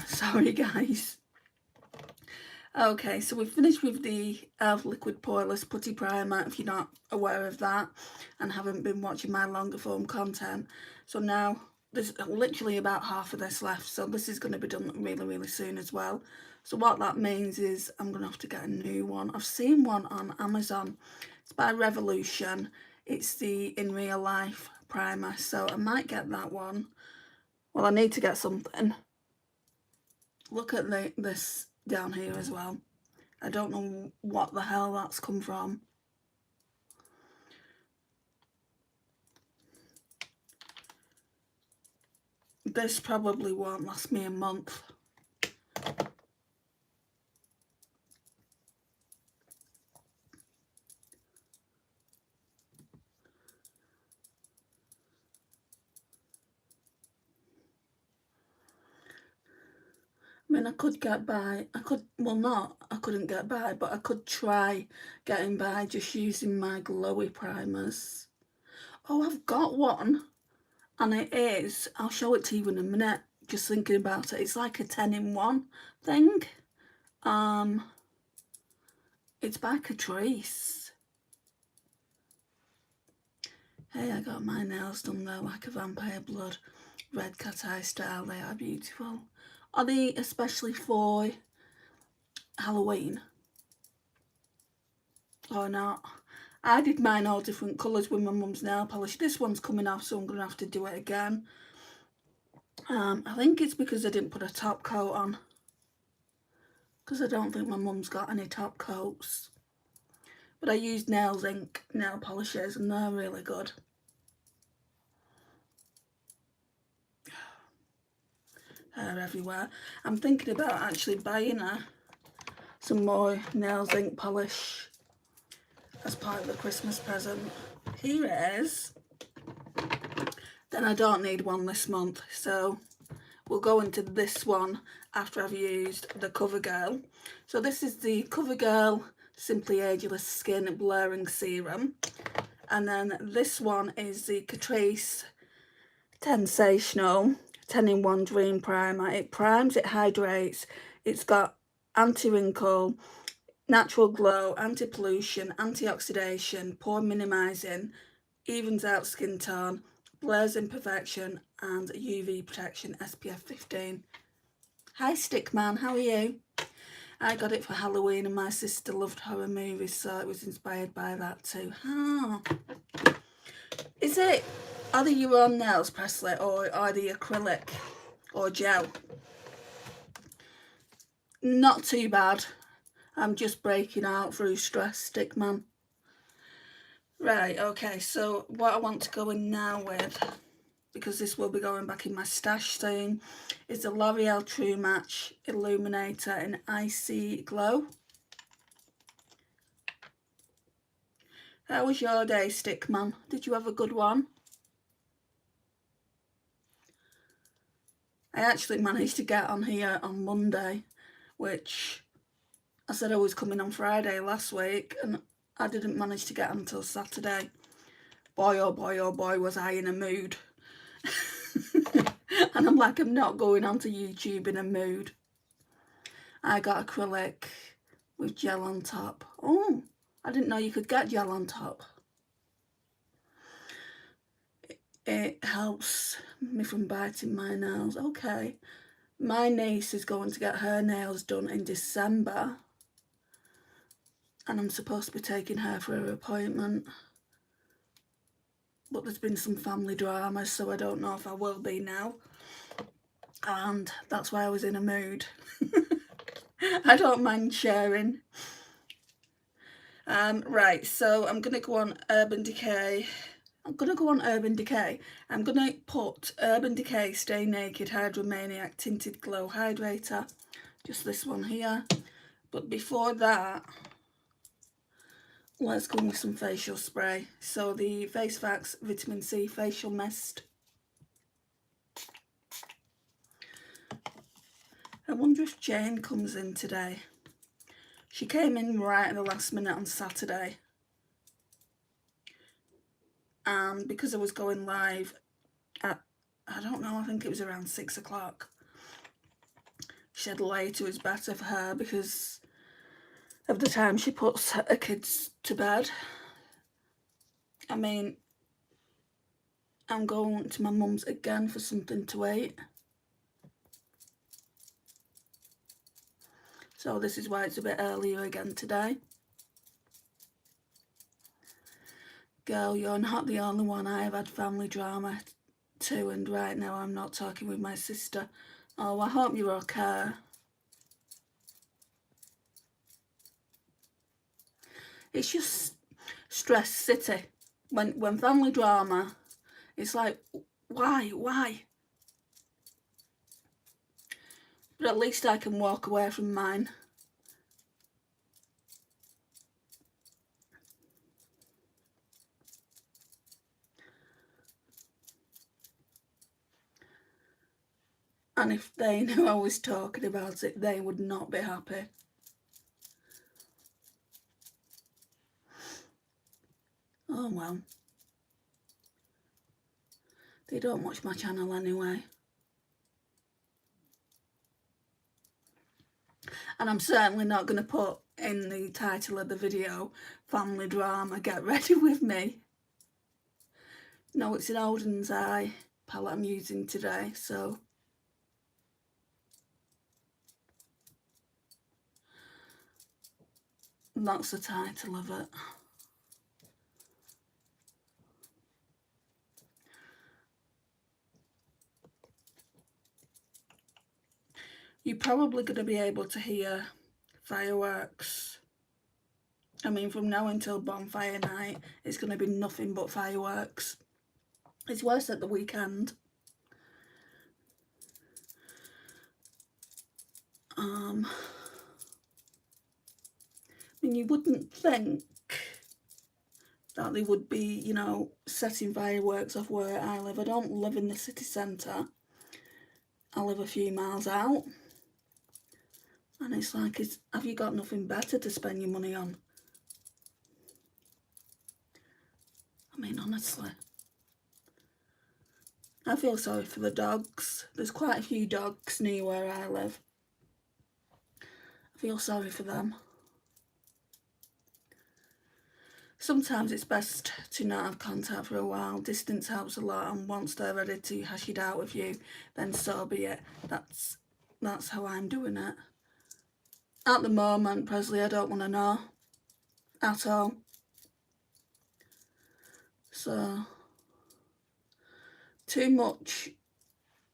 Sorry guys. Okay, so we've finished with the Alva Liquid Poreless Putty Primer, if you're not aware of that and haven't been watching my longer form content. So now there's literally about half of this left, so this is going to be done really soon as well. So what that means is I'm going to have to get a new one. I've seen one on Amazon. It's by Revolution. It's the In Real Life primer, so I might get that one. Well, I need to get something. Look at this down here as well. I don't know what the hell that's come from. This probably won't last me a month. I mean, I could get by, I couldn't get by, but I could try getting by just using my glowy primers. Oh, I've got one, and it is, I'll show it to you in a minute, just thinking about it. It's like a 10-in-1 thing. It's by Catrice. Hey, I got my nails done there like a vampire blood. Red cat eye style, they are beautiful. Are they especially for Halloween? Or not? I did mine all different colours with my mum's nail polish. This one's coming off, so I'm going to have to do it again. I think it's because I didn't put a top coat on. Because I don't think my mum's got any top coats. But I used Nails Ink nail polishes and they're really good. They're everywhere. I'm thinking about actually buying her some more Nails Ink polish as part of the Christmas present. Here it is. Then I don't need one this month, so we'll go into this one after I've used the CoverGirl. So this is the CoverGirl Simply Ageless Skin Blurring Serum. And then this one is the Catrice Sensational 10-in-1 Dream Primer. It primes, it hydrates, it's got anti-wrinkle, natural glow, anti-pollution, anti-oxidation, pore minimising, evens out skin tone, blurs imperfection, and UV protection, SPF 15. Hi Stickman, how are you? I got it for Halloween and my sister loved horror movies, so it was inspired by that too. Oh. Are they your own nails, Presley, or are they acrylic or gel? Not too bad. I'm just breaking out through stress, Stickman. Right, okay, so what I want to go in now with, because this will be going back in my stash soon, is the L'Oreal True Match Illuminator in Icy Glow. How was your day, Stickman? Did you have a good one? I actually managed to get on here on Monday, which I said I was coming on Friday last week, and I didn't manage to get on until Saturday. Boy, oh boy, was I in a mood. And I'm like, I'm not going onto YouTube in a mood. I got acrylic with gel on top. Oh, I didn't know you could get gel on top. It helps me from biting my nails. Okay. My niece is going to get her nails done in December. And I'm supposed to be taking her for her appointment. But there's been some family drama, so I don't know if I will be now. And that's why I was in a mood. I don't mind sharing. Right, so I'm going to go on Urban Decay. I'm going to put Urban Decay Stay Naked Hydromaniac Tinted Glow Hydrator. Just this one here. But before that, let's go with some facial spray. So the Face Facts Vitamin C Facial Mist. I wonder if Jane comes in today. She came in right at the last minute on Saturday. and because I was going live at, I don't know, I think it was around 6 o'clock, she said later was better for her because of the time she puts her kids to bed. I mean, I'm going to my mum's again for something to eat. So this is why it's a bit earlier again today. Girl, you're not the only one. I have had family drama too, and right now I'm not talking with my sister. Oh, I hope you're okay. It's just stress city. When family drama, it's like, why? But at least I can walk away from mine. And if they knew I was talking about it, they would not be happy. Oh well. They don't watch my channel anyway. And I'm certainly not going to put in the title of the video, family drama, get ready with me. No, it's an Odens eye palette I'm using today, so that's the title of it. You're probably going to be able to hear fireworks. I mean, from now until bonfire night, it's going to be nothing but fireworks. It's worse at the weekend. I mean, you wouldn't think that they would be, you know, setting fireworks off where I live. I don't live in the city centre. I live a few miles out. And it's like, have you got nothing better to spend your money on? I mean, honestly. I feel sorry for the dogs. There's quite a few dogs near where I live. I feel sorry for them. Sometimes it's best to not have contact for a while. Distance helps a lot, and once they're ready to hash it out with you, then so be it. That's how I'm doing it. At the moment, Presley, I don't want to know at all. So, too much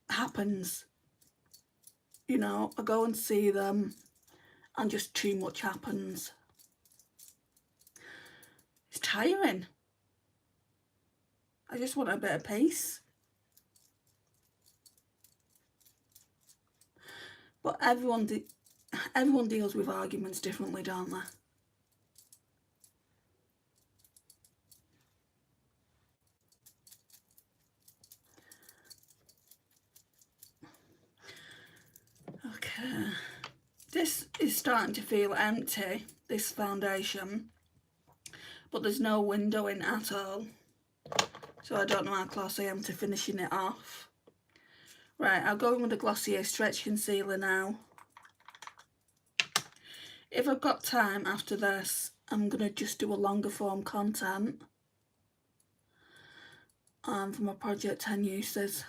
happens. You know, I go and see them and just too much happens. It's tiring. I just want a bit of peace. But everyone deals with arguments differently, don't they? Okay. This is starting to feel empty, this foundation. But there's no window in at all. So I don't know how close I am to finishing it off. Right, I'll go in with the Glossier Stretch Concealer now. If I've got time after this, I'm going to just do a longer form content for my Project 10 uses.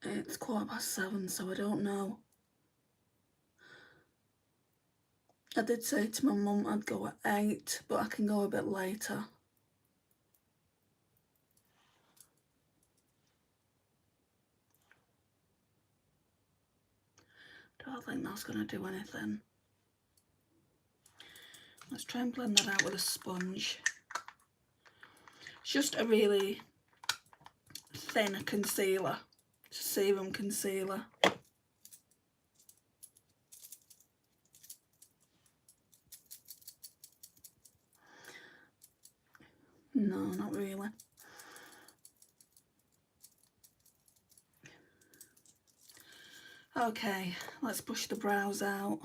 It's 7:15, so I don't know. I did say to my mum I'd go at 8, but I can go a bit later. Don't think that's going to do anything. Let's try and blend that out with a sponge. It's just a really thin concealer, serum concealer. No, not really. Okay, let's push the brows out.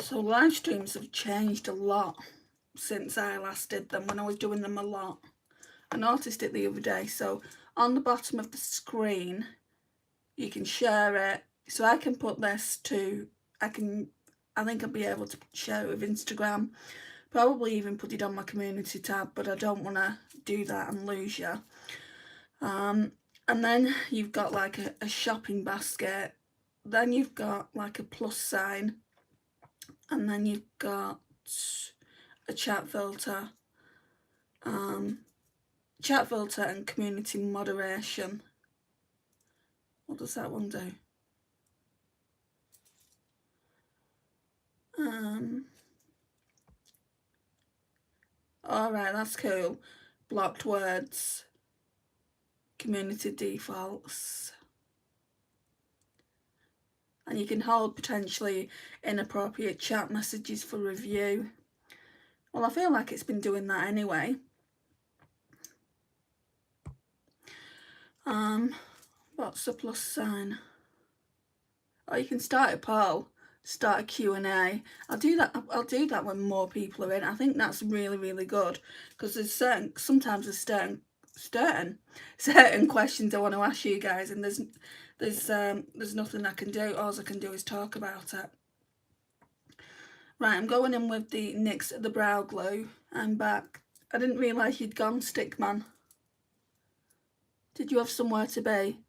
So live streams have changed a lot since I last did them, when I was doing them a lot. I noticed it the other day. So on the bottom of the screen you can share it. So I can put this to, I think I'll be able to share it with Instagram, probably even put it on my community tab, but I don't want to do that and lose you. And then you've got like a shopping basket, then you've got like a plus sign, and then you've got a chat filter, and community moderation. What does that one do? Alright, that's cool. Blocked words, community defaults, and you can hold potentially inappropriate chat messages for review. Well, I feel like it's been doing that anyway. What's the plus sign? Oh, you can start a poll, start a Q&A. I'll do that when more people are in. I think that's really, really good, because there's sometimes there's certain questions I want to ask you guys, and there's nothing I can do. All I can do is talk about it. Right, I'm going in with the NYX the brow glue. I'm back. I didn't realise you'd gone, Stickman. Did you have somewhere to be?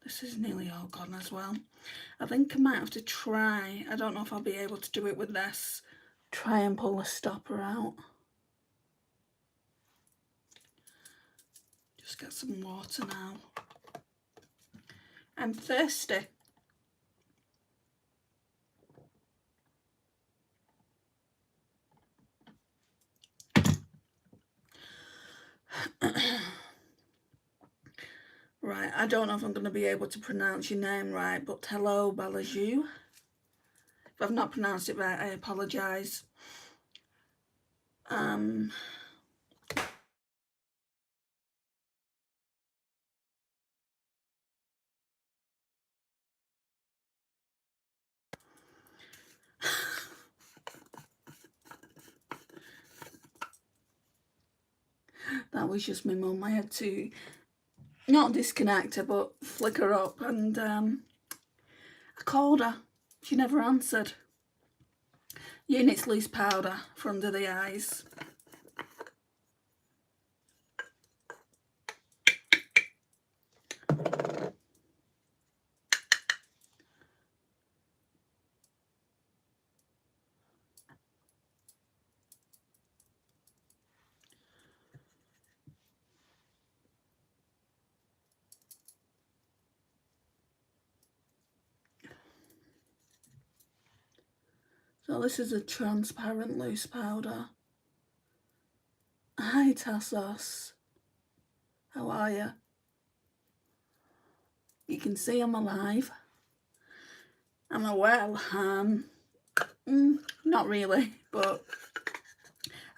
This is nearly all gone as well. I think I might have to try, I don't know if I'll be able to do it with this, try and pull the stopper out. Just get some water now. I'm thirsty. Right, I don't know if I'm going to be able to pronounce your name right, but hello, Balajou. If I've not pronounced it right, I apologise. That was just my mum. I had to not disconnect her, but flick her up, and I called her. She never answered. Units loose powder for under the eyes. So this is a transparent loose powder. Hi Tassos, how are you? You can see I'm alive. Am I well? Not really, but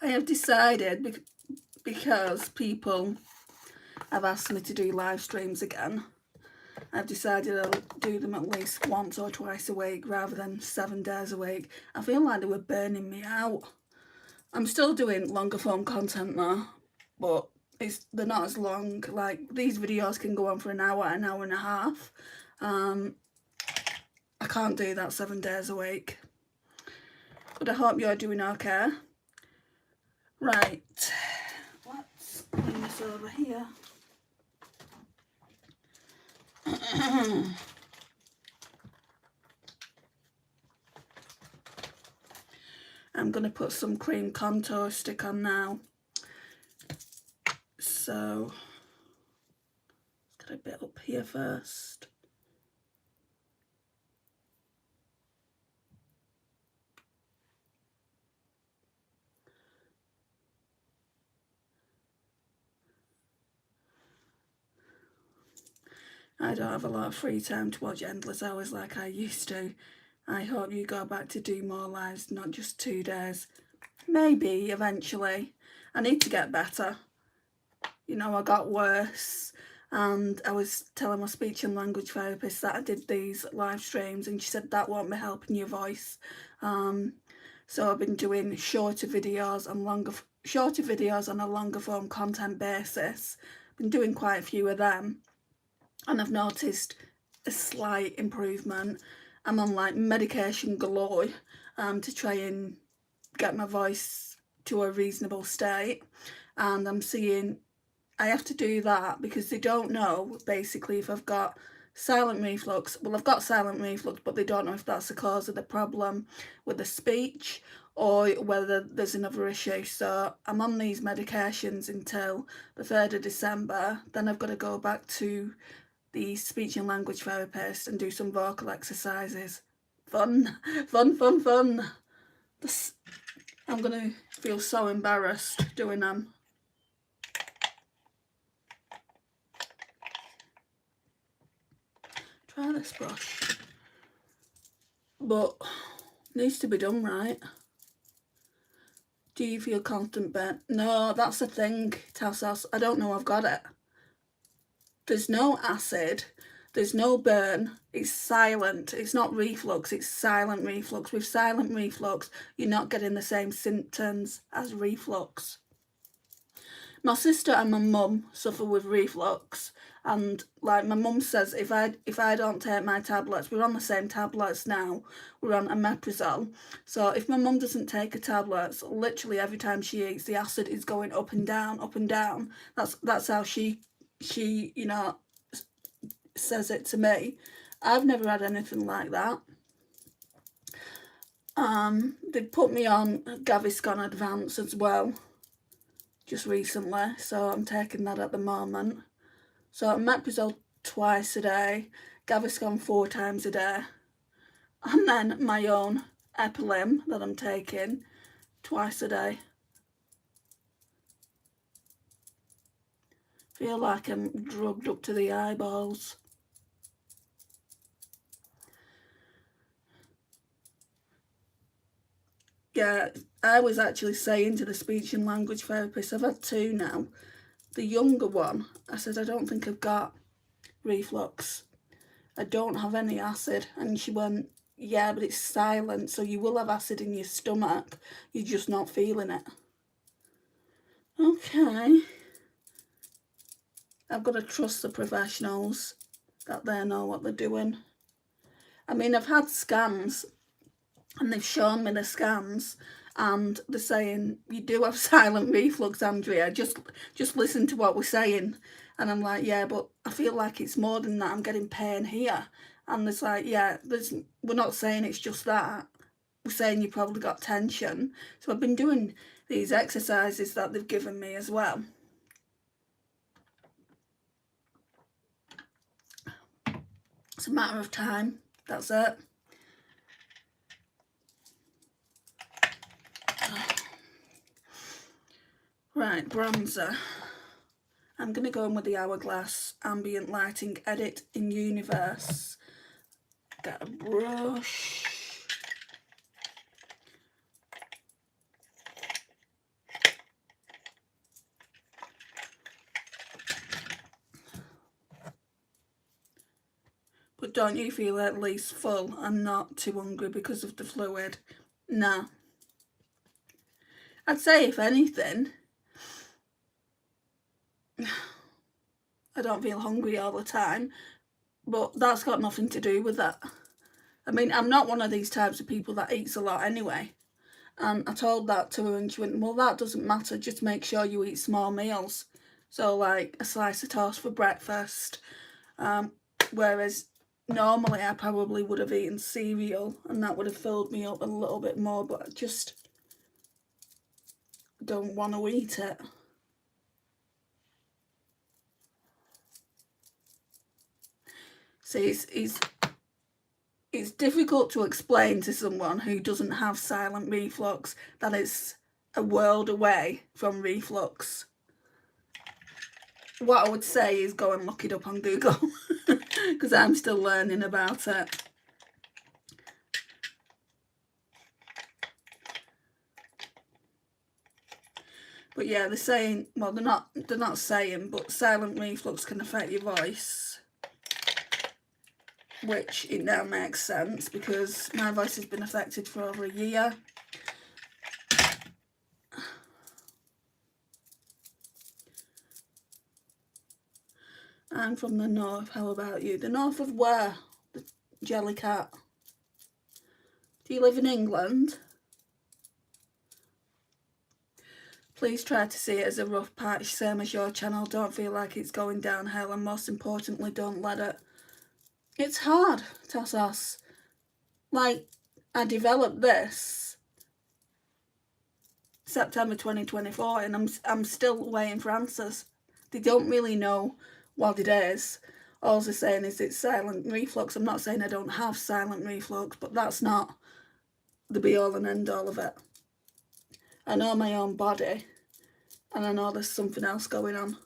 I have decided, because people have asked me to do live streams again, I've decided I'll do them at least once or twice a week rather than 7 days a week. I feel like they were burning me out. I'm still doing longer form content though, but they're not as long. Like, these videos can go on for an hour and a half. I can't do that 7 days a week. But I hope you're doing okay. Right, let's clean this over here. I'm going to put some cream contour stick on now. So, let's get a bit up here first. I don't have a lot of free time to watch endless hours like I used to. I hope you go back to do more lives, not just 2 days. Maybe eventually. I need to get better. You know, I got worse, and I was telling my speech and language therapist that I did these live streams, and she said that won't be helping your voice. So I've been doing shorter videos on a longer form content basis. Been doing quite a few of them, and I've noticed a slight improvement. I'm on like medication galore to try and get my voice to a reasonable state, and I'm seeing I have to do that because they don't know basically if I've got silent reflux. Well, I've got silent reflux, but they don't know if that's the cause of the problem with the speech or whether there's another issue. So I'm on these medications until the 3rd of December. Then I've got to go back to the speech and language therapist and do some vocal exercises. Fun, fun, fun, fun. I'm going to feel so embarrassed doing them. Try this brush. But needs to be done right. Do you feel constant burn? No, that's the thing, Tassos. I don't know I've got it. There's no acid. There's no burn. It's silent. It's not reflux. It's silent reflux. With silent reflux, you're not getting the same symptoms as reflux. My sister and my mum suffer with reflux, and like my mum says, if I don't take my tablets, we're on the same tablets now, we're on omeprazole. So if my mum doesn't take her tablets, literally every time she eats, the acid is going up and down, up and down. That's how she you know says it to me. I've never had anything like that. They put me on Gaviscon Advance as well just recently, so I'm taking that at the moment. So omeprazole twice a day, Gaviscon 4 times a day, and then my own Epilim that I'm taking twice a day. Feel like I'm drugged up to the eyeballs. Yeah, I was actually saying to the speech and language therapist, I've had 2 now. The younger one, I said, I don't think I've got reflux. I don't have any acid. And she went, yeah, but it's silent, so you will have acid in your stomach. You're just not feeling it. Okay. I've got to trust the professionals that they know what they're doing. I mean, I've had scans and they've shown me the scans and they're saying, you do have silent reflux, Andrea, just listen to what we're saying. And I'm like, yeah, but I feel like it's more than that. I'm getting pain here. And it's like, yeah, we're not saying it's just that. We're saying you probably got tension. So I've been doing these exercises that they've given me as well. It's a matter of time. That's it. Right, bronzer. I'm going to go in with the Hourglass Ambient Lighting Edit in Universe. Get a brush. But don't you feel at least full and not too hungry because of the fluid? No. I'd say if anything, I don't feel hungry all the time, but that's got nothing to do with that. I mean, I'm not one of these types of people that eats a lot anyway. And I told that to her and she went, well, that doesn't matter, just make sure you eat small meals. So like a slice of toast for breakfast. Whereas normally I probably would have eaten cereal and that would have filled me up a little bit more, but I just don't want to eat it. See, it's difficult to explain to someone who doesn't have silent reflux that it's a world away from reflux. What I would say is go and look it up on Google because I'm still learning about it. But yeah, they're saying, well, they're not saying, but silent reflux can affect your voice, which it now makes sense because my voice has been affected for over a year. I'm from the north. How about you? The north of where? The Jellycat. Do you live in England? Please try to see it as a rough patch, same as your channel. Don't feel like it's going downhill, and most importantly, don't let it. It's hard, Tassos. Like, I developed this September 2024, and I'm still waiting for answers. They don't really know what it is. All they're saying is it's silent reflux. I'm not saying I don't have silent reflux, but that's not the be-all and end-all of it. I know my own body, and I know there's something else going on.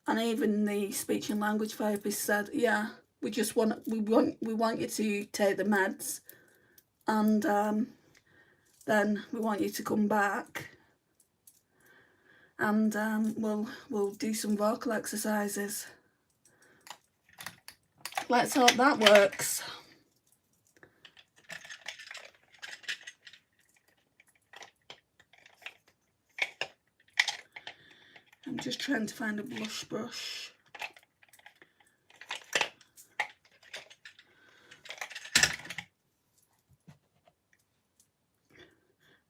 And even the speech and language therapist said, yeah, we want you to take the meds, and then we want you to come back, and we'll do some vocal exercises. Let's hope that works. I'm just trying to find a blush brush.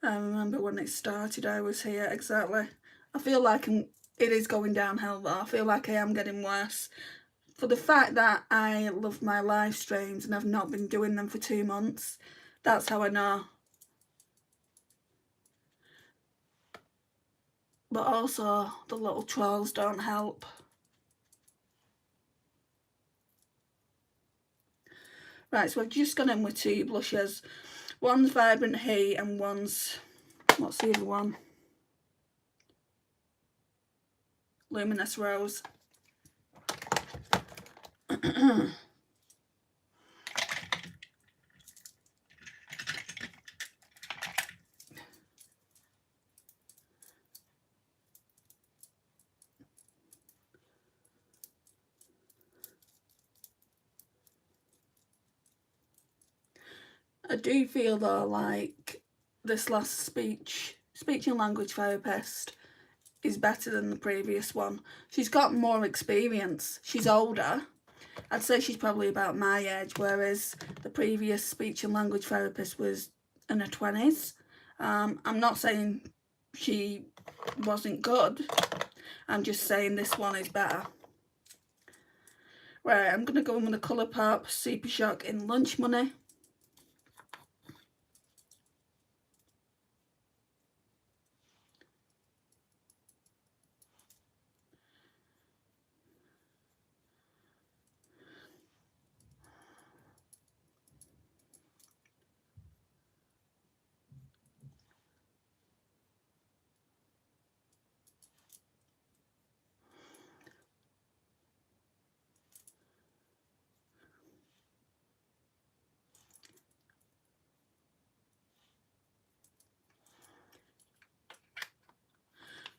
I remember when it started, I was here, exactly. I feel like it is going downhill though. I feel like I am getting worse. For the fact that I love my live streams and I've not been doing them for 2 months, that's how I know. But also, the little trolls don't help. Right, so I've just gone in with 2 blushes. One's Vibrant Heat and one's, what's the other one? Luminous Rose. I do feel though like this last speech and language therapist is better than the previous one. She's got more experience. She's older. I'd say she's probably about my age, whereas the previous speech and language therapist was in her 20s. I'm not saying she wasn't good. I'm just saying this one is better. Right, I'm going to go in with the Colourpop Super Shock in Lunch Money.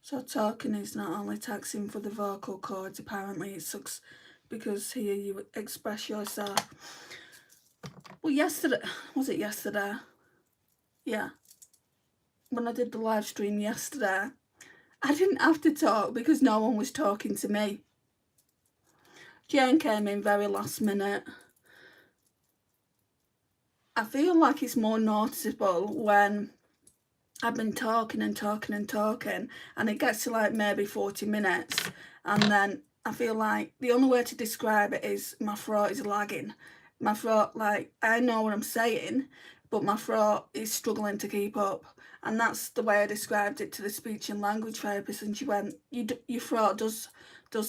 So talking is not only taxing for the vocal cords, apparently it sucks because here you express yourself. Well, yesterday, was it yesterday? Yeah. When I did the live stream yesterday, I didn't have to talk because no one was talking to me. Jane came in very last minute. I feel like it's more noticeable when I've been talking and talking and talking, and it gets to like maybe 40 minutes, and then I feel like the only way to describe it is my throat is lagging. My throat, like, I know what I'm saying, but my throat is struggling to keep up. And that's the way I described it to the speech and language therapist, and she went, your throat does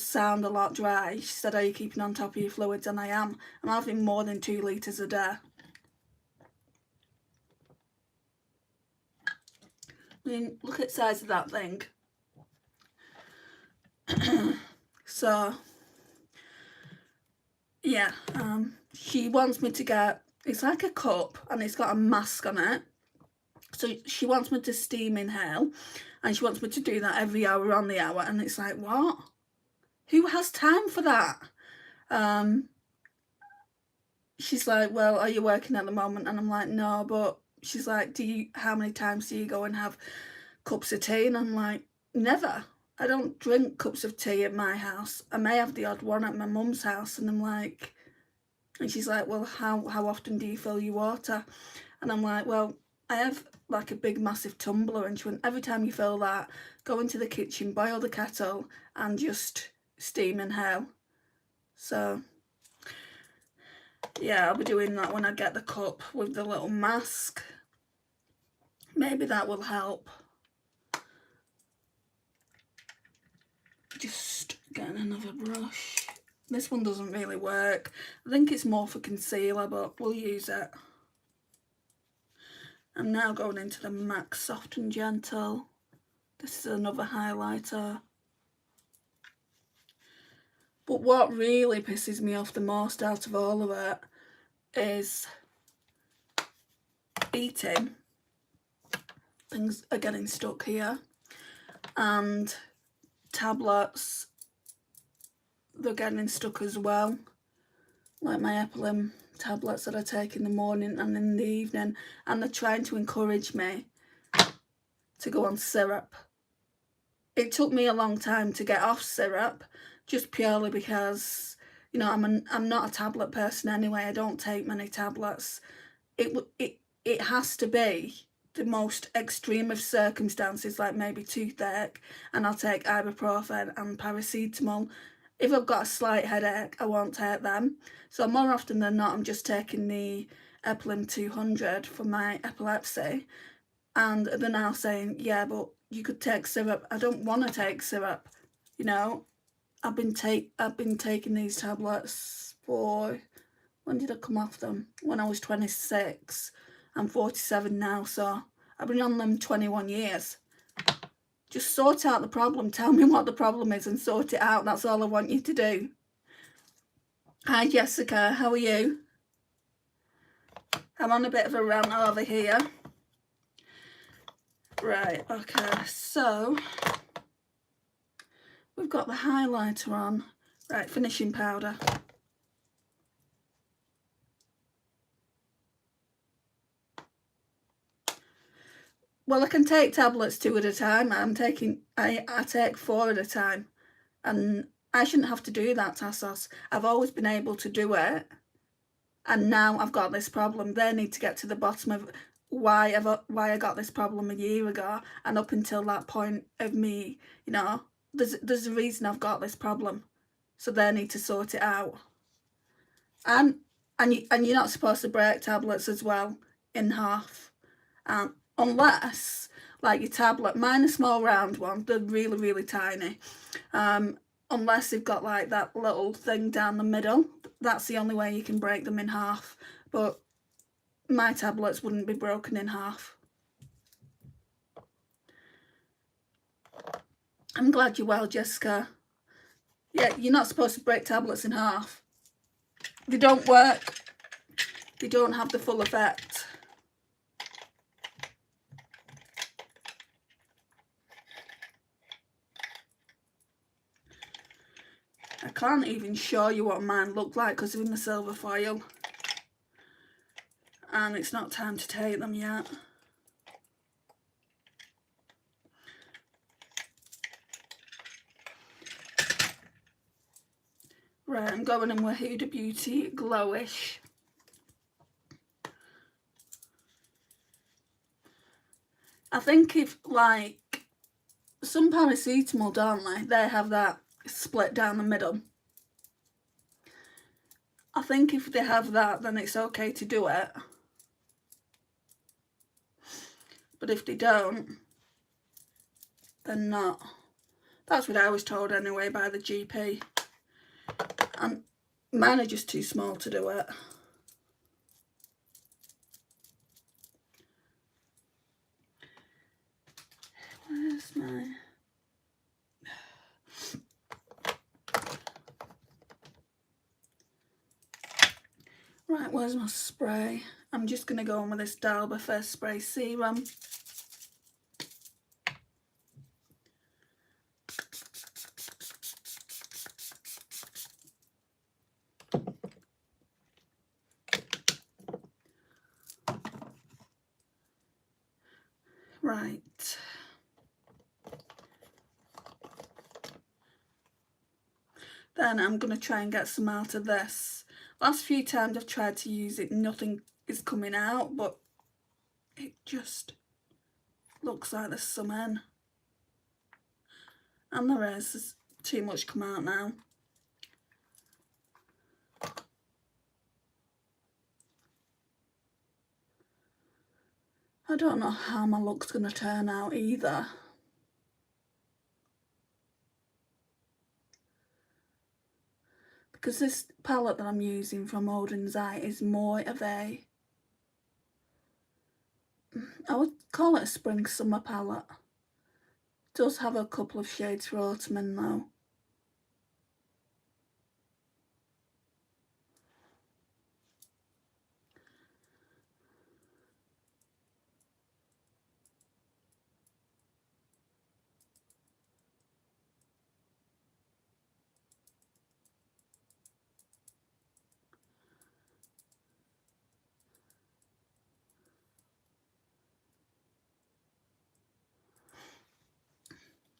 sound a lot dry. She said, are you keeping on top of your fluids? And I am. I'm having more than 2 litres a day. I mean, look at the size of that thing. So, yeah, she wants me to get, it's like a cup and it's got a mask on it. So she wants me to steam inhale, and she wants me to do that every hour on the hour, and it's like, what? Who has time for that? She's like, well, are you working at the moment? And I'm like, no. But she's like, how many times do you go and have cups of tea? And I'm like, never. I don't drink cups of tea at my house. I may have the odd one at my mum's house. And I'm like, and she's like, well, how often do you fill your water? And I'm like, well, I have like a big massive tumbler. And she went, every time you fill that, go into the kitchen, boil the kettle, and just steam inhale. So yeah, I'll be doing that when I get the cup with the little mask. Maybe that will help. Just getting another brush. This one doesn't really work. I think it's more for concealer, but we'll use it. I'm now going into the MAC Soft and Gentle. This is another highlighter. But what really pisses me off the most out of all of it is eating. Things are getting stuck here. And tablets, they're getting stuck as well. Like my Epilum tablets that I take in the morning and in the evening. And they're trying to encourage me to go on syrup. It took me a long time to get off syrup, just purely because, you know, I'm not a tablet person anyway. I don't take many tablets. It has to be the most extreme of circumstances, like maybe toothache, and I'll take ibuprofen and paracetamol. If I've got a slight headache, I won't take them. So more often than not, I'm just taking the Epilum 200 for my epilepsy. And they're now saying, yeah, but you could take syrup. I don't want to take syrup. You know, I've been taking these tablets for, when did I come off them? When I was 26. I'm 47 now, so I've been on them 21 years. Just sort out the problem. Tell me what the problem is and sort it out. That's all I want you to do. Hi, Jessica. How are you? I'm on a bit of a rant over here. Right, okay, so we've got the highlighter on. Right, finishing powder. Well, I can take tablets 2 at a time. I take 4 at a time. And I shouldn't have to do that, Tassos. I've always been able to do it. And now I've got this problem. They need to get to the bottom of why I got this problem a year ago, and up until that point of me, you know, there's a reason I've got this problem, so they need to sort it out. And you're not supposed to break tablets as well in half, unless, like your tablet, mine are small round one, they're really, really tiny, unless they've got like that little thing down the middle. That's the only way you can break them in half, but my tablets wouldn't be broken in half. I'm glad you're well, Jessica. Yeah, you're not supposed to break tablets in half. They don't work. They don't have the full effect. I can't even show you what mine look like because they're in the silver foil. And it's not time to take them yet. Right, I'm going in with Huda Beauty Glowish. I think if, like, some paracetamol, don't they have that split down the middle. I think if they have that, then it's okay to do it. But if they don't, then not. That's what I was told anyway by the GP. And mine are just too small to do it. Where's my... Right, where's my spray? I'm just going to go on with this Alva First Spray Serum. Right. Then I'm going to try and get some out of this. Last few times I've tried to use it, nothing is coming out, but it just looks like there's some in. And there is, there's too much come out now. I don't know how my look's going to turn out either. Because this palette that I'm using from Odens is more of a, I would call it a spring summer palette. It does have a couple of shades for autumn in though.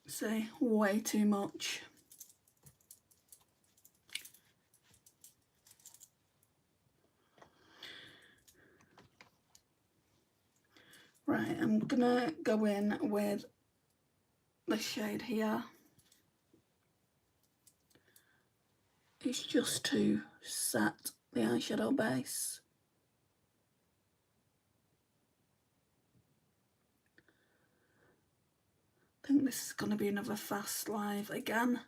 See, way too much. Right, I'm gonna go in with this shade here. It's just to set the eyeshadow base. I think this is going to be another fast live again.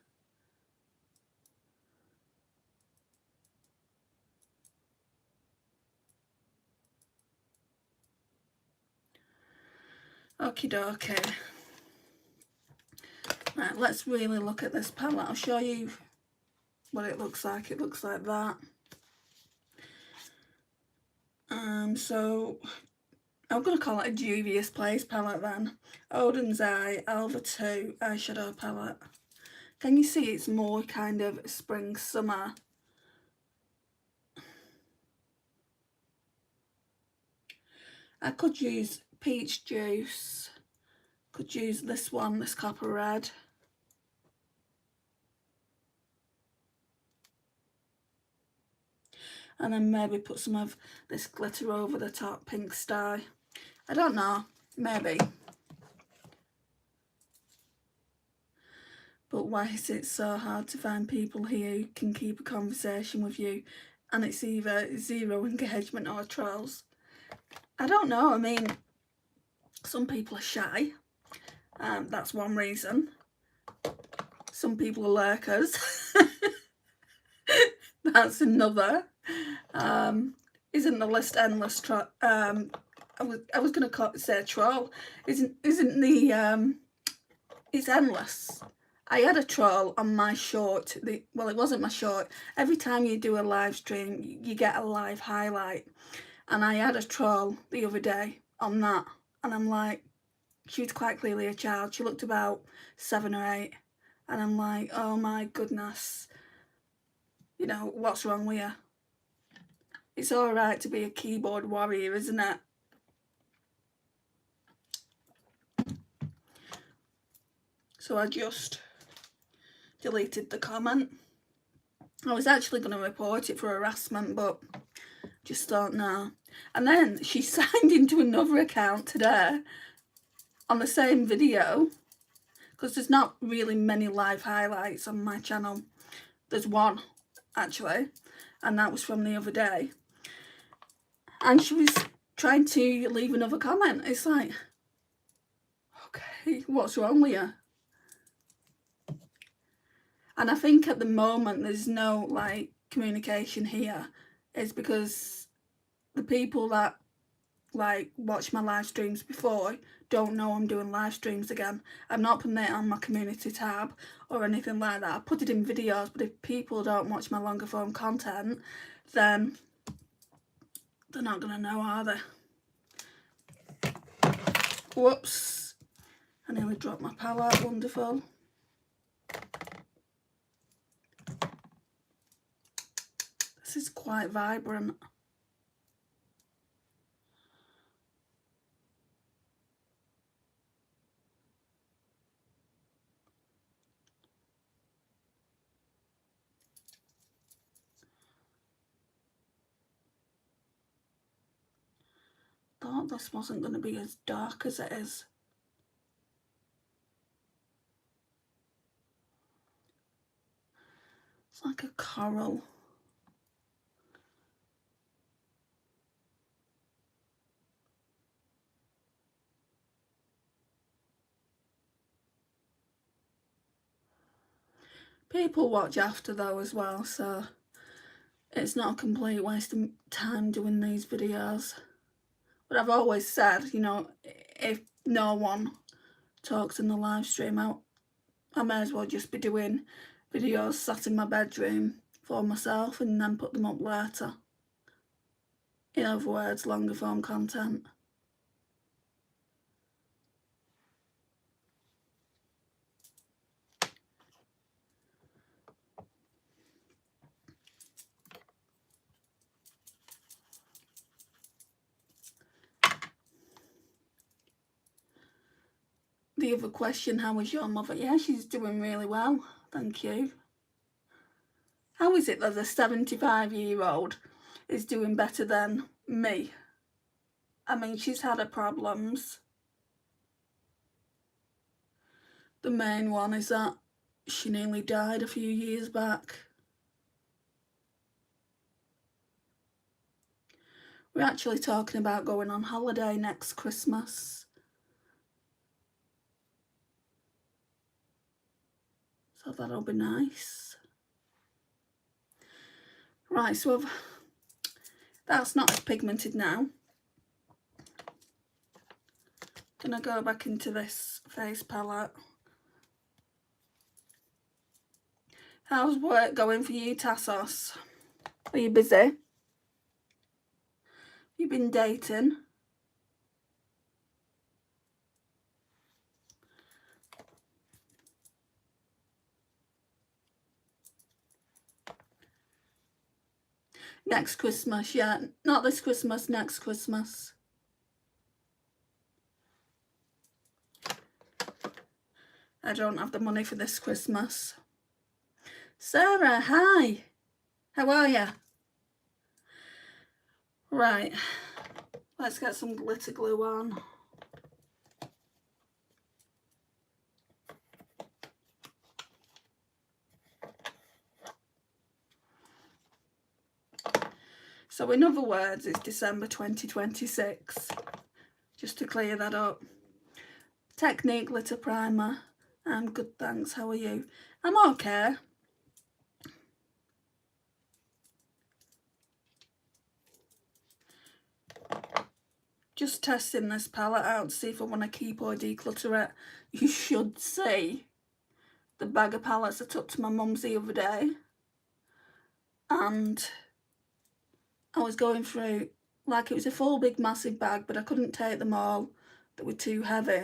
Okie dokie. Right, let's really look at this palette. I'll show you what it looks like. It looks like that. So I'm going to call it a dubious place palette then. Odens Alva 2 eyeshadow palette. Can you see it's more kind of spring summer? I could use peach juice. Could use this one, this copper red. And then maybe put some of this glitter over the top, pink sty. I don't know, maybe. But why is it so hard to find people here who can keep a conversation with you and it's either zero engagement or trolls? I don't know, I mean, some people are shy. That's one reason. Some people are lurkers. That's another. Isn't the list endless? I was going to say troll. Isn't the it's endless. I had a troll on my short. Well, it wasn't my short. Every time you do a live stream, you get a live highlight. And I had a troll the other day on that. And I'm like, she was quite clearly a child. She looked about 7 or 8. And I'm like, oh my goodness. You know, what's wrong with you? It's alright to be a keyboard warrior, isn't it? So I just deleted the comment. I was actually going to report it for harassment, but just don't know. And then she signed into another account today on the same video, because there's not really many live highlights on my channel. There's one, actually, and that was from the other day. And she was trying to leave another comment. It's like, okay, what's wrong with you? And I think at the moment there's no like communication here. It's because the people that like watch my live streams before don't know I'm doing live streams again. I'm not putting it on my community tab or anything like that. I put it in videos, but if people don't watch my longer form content, then They're not going to know, are they? Whoops. I nearly dropped my palette. Wonderful. This is quite vibrant. Thought this wasn't going to be as dark as it is. It's like a coral. People watch after though as well, so it's not a complete waste of time doing these videos. But I've always said, you know, if no one talks in the live stream out, I may as well just be doing videos sat in my bedroom for myself and then put them up later. In other words, longer form content. The other question, how is your mother? Yeah, she's doing really well, thank you. How is it that the 75-year-old is doing better than me? I mean, she's had her problems. The main one is that she nearly died a few years back. We're actually talking about going on holiday next Christmas. So that'll be nice. Right, so that's not as pigmented now. Gonna go back into this face palette. How's work going for you, Tassos? Are you busy? You've been dating? Next Christmas, yeah. Not this Christmas, next Christmas. I don't have the money for this Christmas. Sarah, hi. How are you? Right. Let's get some glitter glue on. So in other words, it's December 2026. Just to clear that up. Technique glitter primer. I'm good, thanks. How are you? I'm okay. Just testing this palette out to see if I want to keep or declutter it. You should see the bag of palettes I took to my mum's the other day. And I was going through, like it was a full big massive bag, but I couldn't take them all. They were too heavy.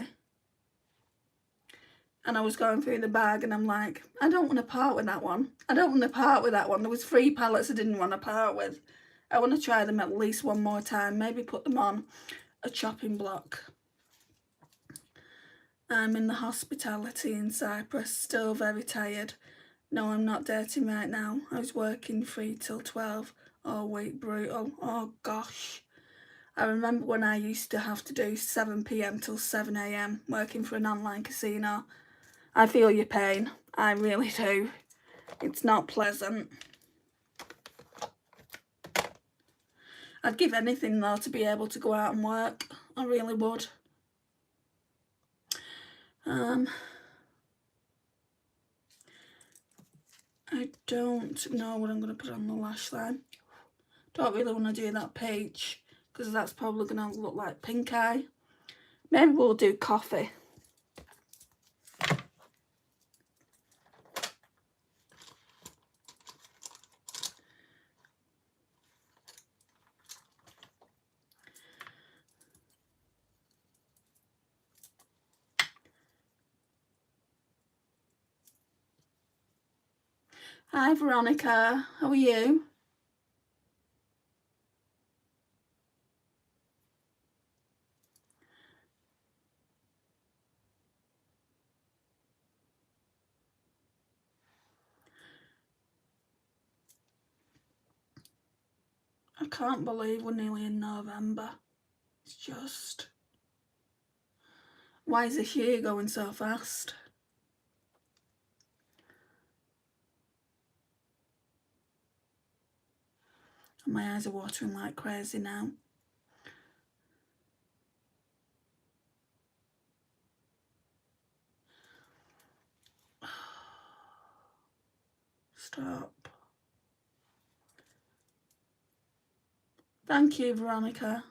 And I was going through the bag and I'm like, I don't want to part with that one. I don't want to part with that one. There was 3 palettes I didn't want to part with. I want to try them at least one more time. Maybe put them on a chopping block. I'm in the hospitality in Cyprus, still very tired. No, I'm not dating right now. I was working 3 till 12 all week, brutal. Oh gosh. I remember when I used to have to do 7 PM till 7 AM working for an online casino. I feel your pain. I really do. It's not pleasant. I'd give anything though to be able to go out and work. I really would. I don't know what I'm going to put on the lash line. Don't really want to do that peach because that's probably going to look like pink eye. Maybe we'll do coffee. Hi Veronica, how are you? I can't believe we're nearly in November. It's just... Why is this year going so fast? My eyes are watering like crazy now. Stop. Thank you, Veronica.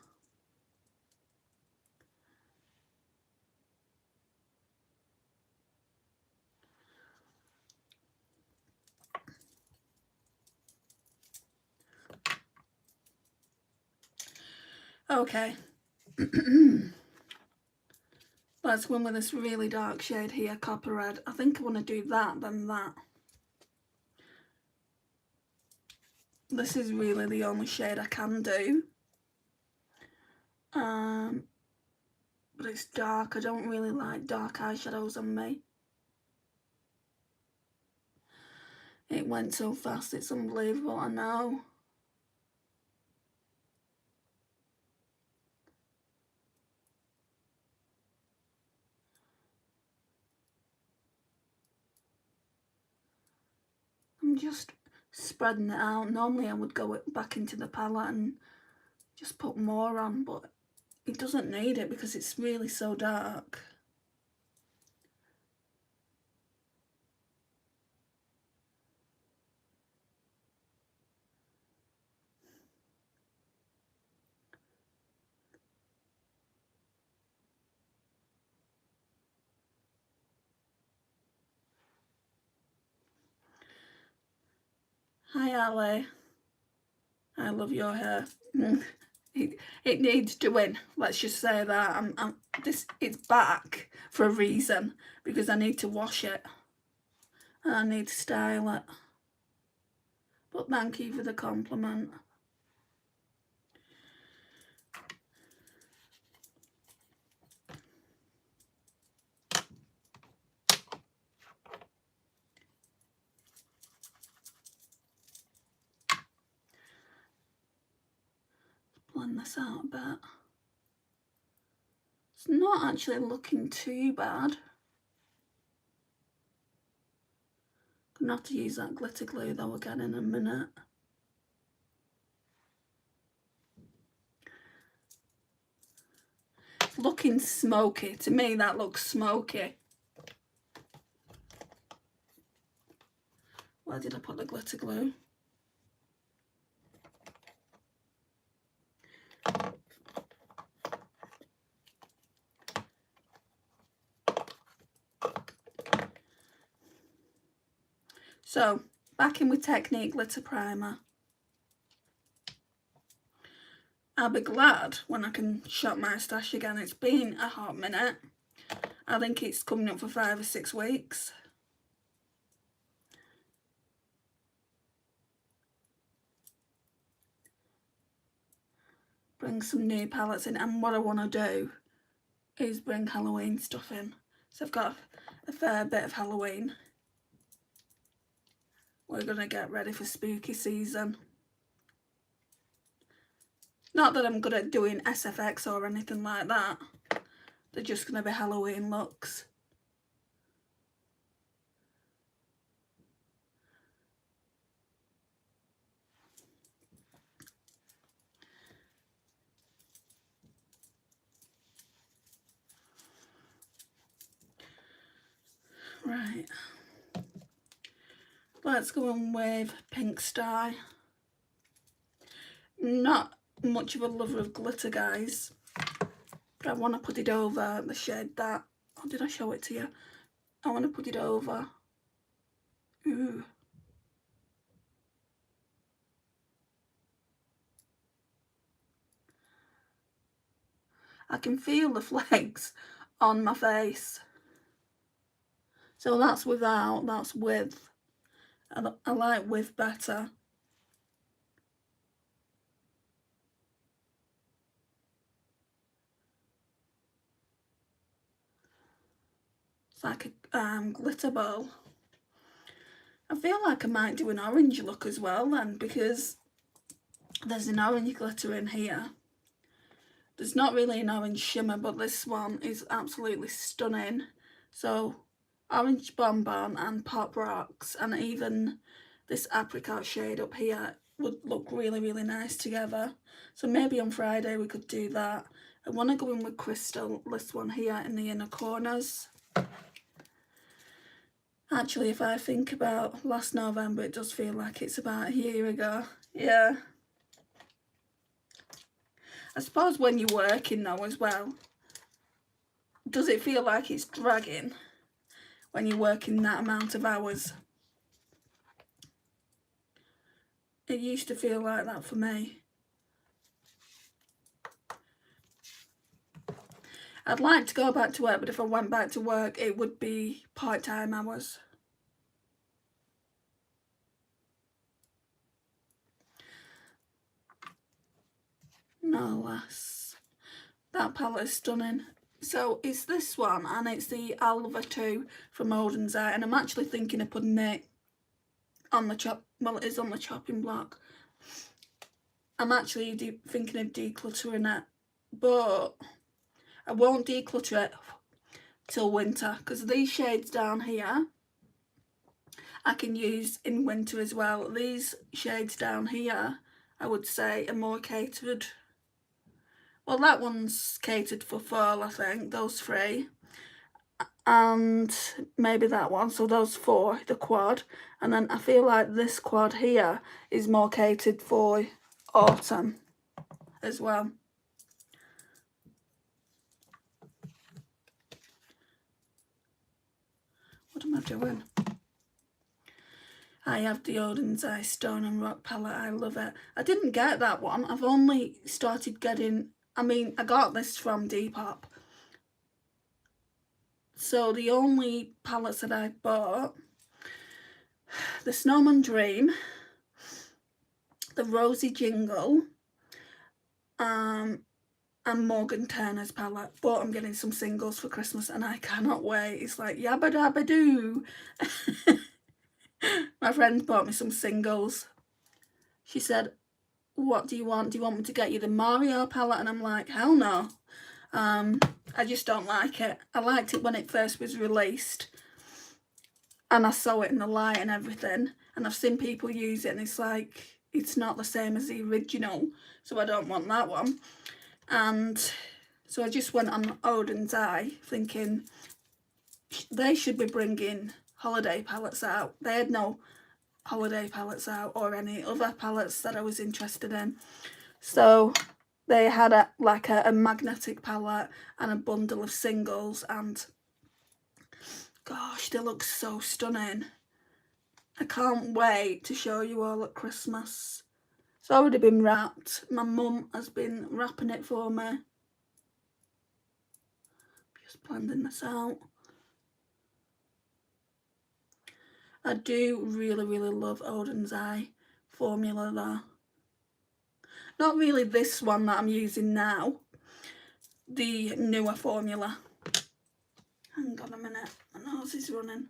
Okay. Let's go in with this really dark shade here, Copper Red. I think I want to do that, then that. This is really the only shade I can do. But it's dark. I don't really like dark eyeshadows on me. It went so fast, it's unbelievable, I know. I'm just spreading it out. Normally I would go back into the palette and just put more on, but it doesn't need it because it's really so dark. Hi Ali, I love your hair. It needs doing, let's just say that. It's back for a reason, because I need to wash it and I need to style it. But thank you for the compliment. Blend this out a bit. It's not actually looking too bad. Gonna have to use that glitter glue though again in a minute. It's looking smoky. To me that looks smoky. Where did I put the glitter glue? So, back in with Technique Glitter Primer. I'll be glad when I can shop my stash again. It's been a hot minute. I think it's coming up for 5 or 6 weeks. Bring some new palettes in, and what I want to do is bring Halloween stuff in. So I've got a fair bit of Halloween. We're going to get ready for spooky season. Not that I'm good at doing SFX or anything like that. They're just going to be Halloween looks. Right. Let's go on with Pink Sty. Not much of a lover of glitter, guys, but I want to put it over the shade that... Oh, did I show it to you? I want to put it over. Ooh. I can feel the flakes on my face. So that's without, that's with. I like with better. It's like a glitter ball. I feel like I might do an orange look as well then, because there's an orange glitter in here. There's not really an orange shimmer, but this one is absolutely stunning. So orange bonbon and pop rocks, and even this apricot shade up here would look really, really nice together. So maybe on Friday we could do that. I want to go in with crystal, this one here in the inner corners. Actually, if I think about last November, it does feel like it's about a year ago. Yeah. I suppose when you're working though as well, does it feel like it's dragging when you're working that amount of hours? It used to feel like that for me. I'd like to go back to work, but if I went back to work, it would be part-time hours. No less. That palette is stunning. So it's this one, and it's the Alva 2 from Odens, and I'm actually thinking of putting it on the well, it is on the chopping block. I'm actually thinking of decluttering it, but I won't declutter it till winter, because these shades down here I can use in winter as well. These shades down here I would say are more catered. Well, that one's catered for fall, I think, those three. And maybe that one, so those four, the quad. And then I feel like this quad here is more catered for autumn as well. What am I doing? I have the Odens Ice Stone and Rock palette. I love it. I didn't get that one. I've only started getting... I mean, I got this from Depop. So the only palettes that I bought... the Snowman Dream, the Rosy Jingle, and Morgan Turner's palette. But I'm getting some singles for Christmas and I cannot wait. It's like yabba dabba doo. My friend bought me some singles. She said, what do you want? Do you want me to get you the Mario palette? And I'm like, hell no. I just don't like it. I liked it when it first was released and I saw it in the light and everything, and I've seen people use it and it's like, it's not the same as the original, so I don't want that one. And so I just went on Odens Eye thinking they should be bringing holiday palettes out. They had no holiday palettes out or any other palettes that I was interested in. So they had a magnetic palette and a bundle of singles, and gosh, they look so stunning. I can't wait to show you all at Christmas. It's already been wrapped. My mum has been wrapping it for me. Just blending this out. I do really, really love Odens Eye formula though. Not really this one that I'm using now. The newer formula. Hang on a minute, my nose is running.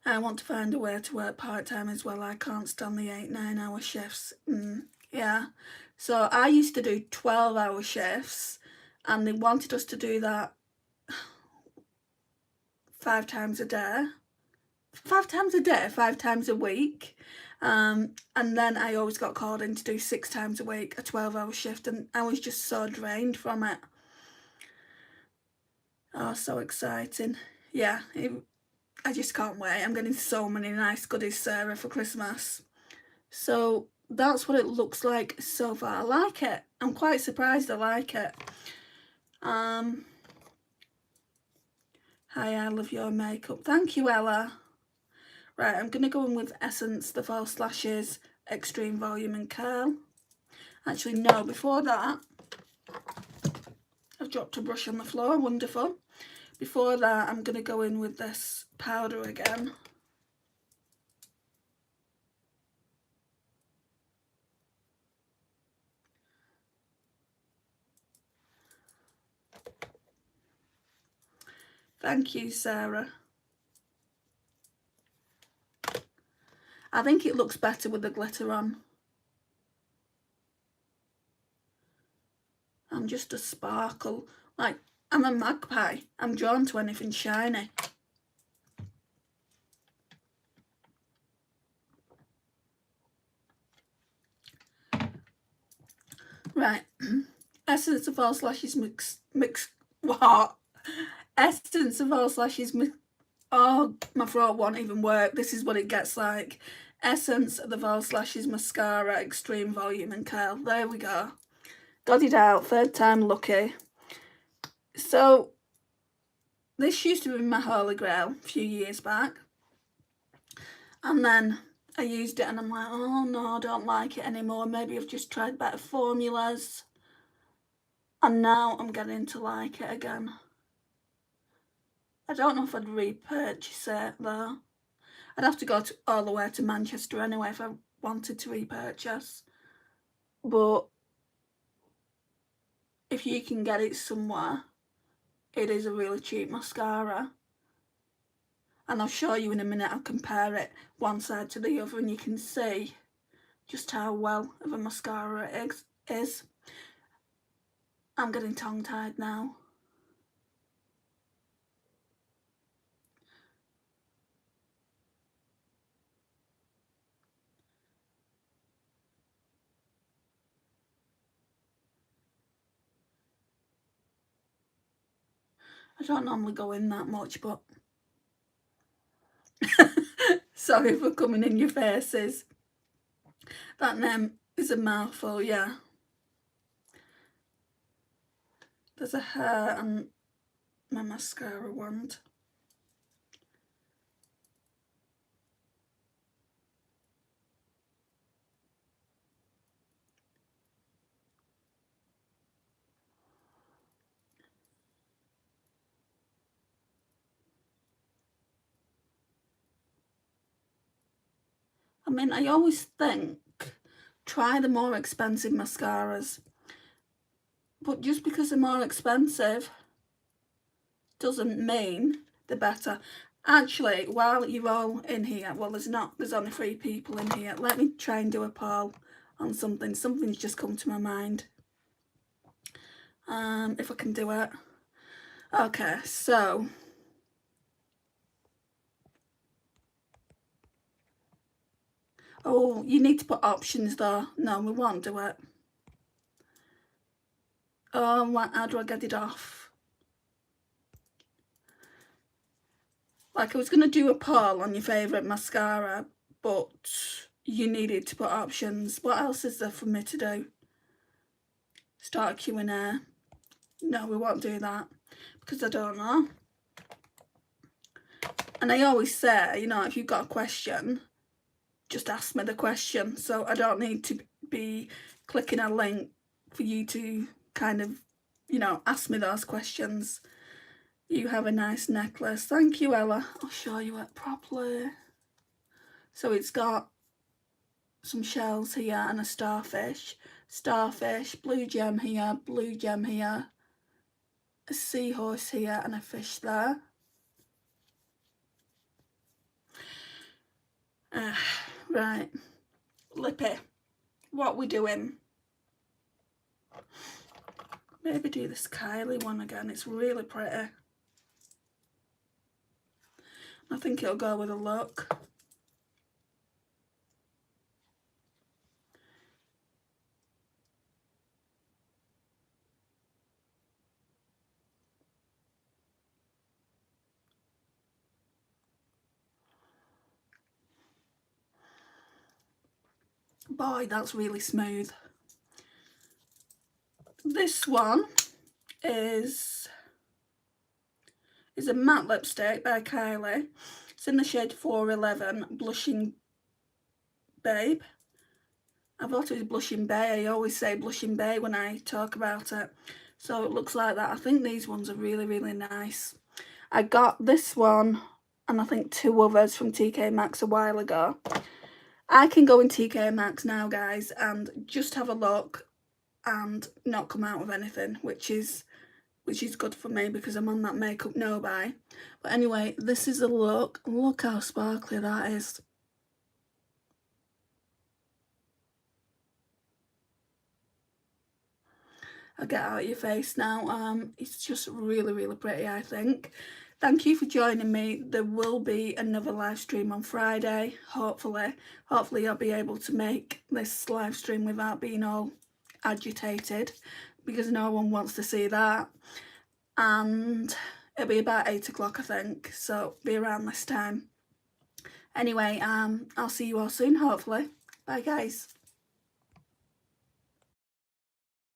I want to find a way to work part-time as well. I can't stand the 8-9 hour shifts. Yeah. So I used to do 12-hour shifts and they wanted us to do that 5 times a day. 5 times a day, 5 times a week. And then I always got called in to do 6 times a week, a 12-hour shift, and I was just so drained from it. Oh, so exciting. Yeah, I just can't wait. I'm getting so many nice goodies, Sarah, for Christmas. So that's what it looks like so far. I like it. I'm quite surprised I like it. Hi, I love your makeup. Thank you, Ella. Right, I'm going to go in with Essence, the False Lashes, Extreme Volume and Curl. Actually, no, before that, I've dropped a brush on the floor. Wonderful. Before that, I'm going to go in with this powder again. Thank you, Sarah. I think it looks better with the glitter on. I'm just a sparkle. Like, I'm a magpie. I'm drawn to anything shiny. Right. Essence of False Lashes mix what? Essence of False Lashes mix. Oh, my throat won't even work. This is what it gets like. Essence of the False Lashes Mascara, Extreme Volume and Curl. There we go. Got it out. Third time lucky. So, this used to be my Holy Grail a few years back. And then I used it and I'm like, oh no, I don't like it anymore. Maybe I've just tried better formulas. And now I'm getting to like it again. I don't know if I'd repurchase it though. I'd have to go all the way to Manchester anyway if I wanted to repurchase. But if you can get it somewhere, it is a really cheap mascara. And I'll show you in a minute. I'll compare it one side to the other and you can see just how well of a mascara it is. I'm getting tongue-tied now. I don't normally go in that much, but sorry for coming in your faces. That name is a mouthful, yeah. There's a hair on my mascara wand. I mean, I always think, try the more expensive mascaras. But just because they're more expensive doesn't mean they're better. Actually, while you're all in here, well, there's only 3 people in here. Let me try and do a poll on something. Something's just come to my mind. If I can do it. Okay, so oh, you need to put options though. No, we won't do it. Oh, how do I get it off? Like, I was going to do a poll on your favourite mascara, but you needed to put options. What else is there for me to do? Start a Q&A. No, we won't do that because I don't know. And I always say, you know, if you've got a question, just ask me the question. So I don't need to be clicking a link for you to kind of, you know, ask me those questions. You have a nice necklace. Thank you, Ella. I'll show you it properly. So it's got some shells here and a starfish. Starfish, blue gem here, blue gem here, a seahorse here and a fish there. Right, lippy, what we doing? Maybe do this Kylie one again. It's really pretty. I think it'll go with a look. Boy, that's really smooth. This one is a matte lipstick by Kylie. It's in the shade 411, Blushing Babe. I thought it was Blushing Bay. I always say Blushing Bay when I talk about it. So it looks like that. I think these ones are really, really nice. I got this one and I think 2 others from TK Maxx a while ago. I can go in TK Maxx now, guys, and just have a look and not come out with anything, which is good for me because I'm on that makeup no buy. But anyway, this is a look. Look how sparkly that is. I'll get out of your face now. It's just really, really pretty, I think. Thank you for joining me. There will be another live stream on Friday, hopefully. Hopefully I'll be able to make this live stream without being all agitated, because no one wants to see that. And it'll be about 8 o'clock, I think, so be around this time. Anyway, I'll see you all soon, hopefully. Bye, guys.